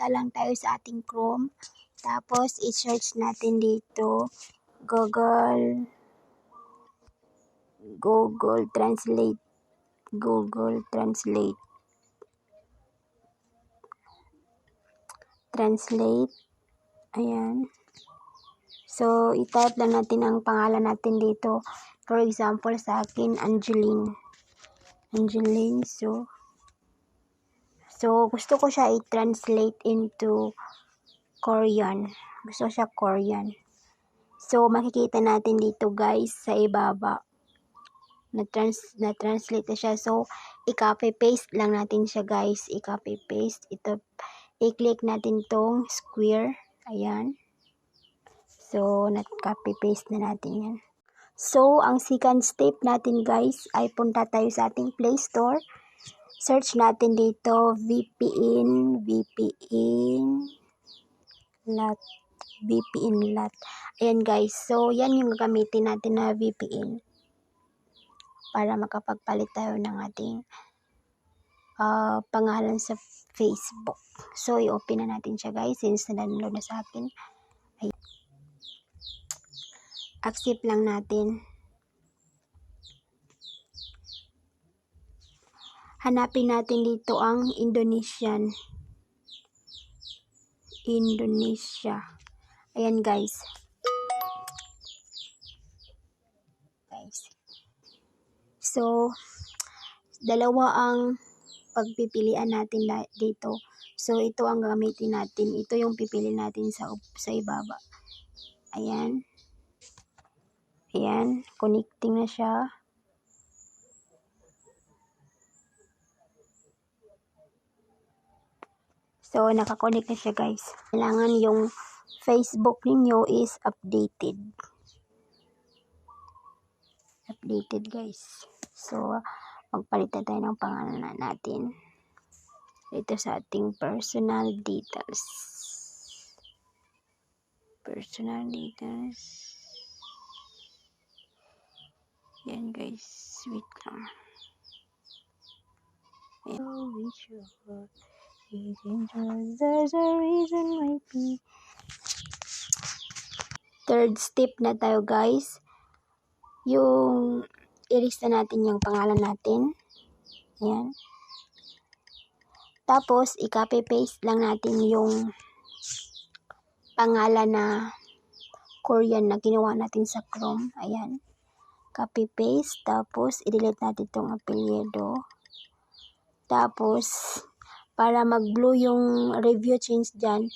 punta lang tayo sa ating Chrome. Tapos, i-search natin dito, Google Translate. Google Translate. Ayan. So, i-type lang natin ang pangalan natin dito. For example, sa akin, Angeline. So, gusto ko siya i-translate into Korean. Gusto siya Korean. So, makikita natin dito guys, sa ibaba. Na-translate na siya. So, i-copy-paste lang natin siya guys. I-copy-paste. Ito, i-click natin tong square. Ayan. So, na-copy-paste na natin yan. So, ang second step natin guys, ay punta tayo sa ating Play Store. Search natin dito, VPN LAT. Ayan guys. So, yan yung gagamitin natin na VPN. Para makapagpalit tayo ng ating pangalan sa Facebook. So, i-open na natin siya guys since na-download na sa akin. Ayan. Accept lang natin. Hanapin natin dito ang Indonesia. Ayan guys. So, dalawa ang pagpipilian natin dito. So, ito ang gamitin natin. Ito yung pipili natin sa ibaba. Ayan. Ayan. Connecting na siya. So, nakakonect na siya guys. Kailangan yung Facebook ninyo is updated. Guys. So, magpalitan tayo ng pangalan natin. Dito sa ating personal details. Yan guys. Wait lang. There's a reason why third step na tayo guys. Yung i-lista natin yung pangalan natin. Ayan. Tapos, i-copy-paste lang natin yung pangalan na Korean na ginawa natin sa Chrome. Ayan. Copy-paste. Tapos, i-delete natin itong apelyido. Tapos, para mag-blue yung review change dyan,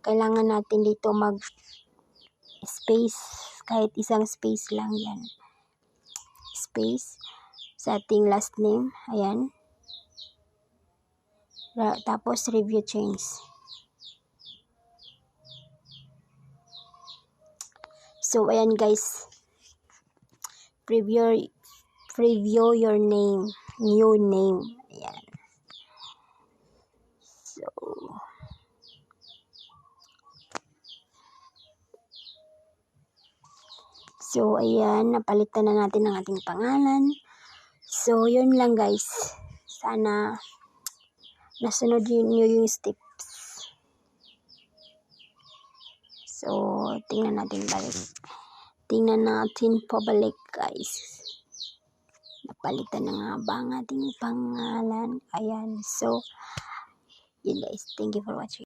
kailangan natin dito mag-space. Kahit isang space lang yan. Space sa ating last name. Ayan. Tapos, review change. So, ayan guys. Preview your name. New name. Ayan. So, ayan. Napalitan na natin ang ating pangalan. So, yun lang guys. Sana nasunod nyo yung steps. So, tingnan natin balik. Tingnan natin pabalik guys. Napalitan na nga ba ang ating pangalan? Ayan. So, yun guys. Thank you for watching.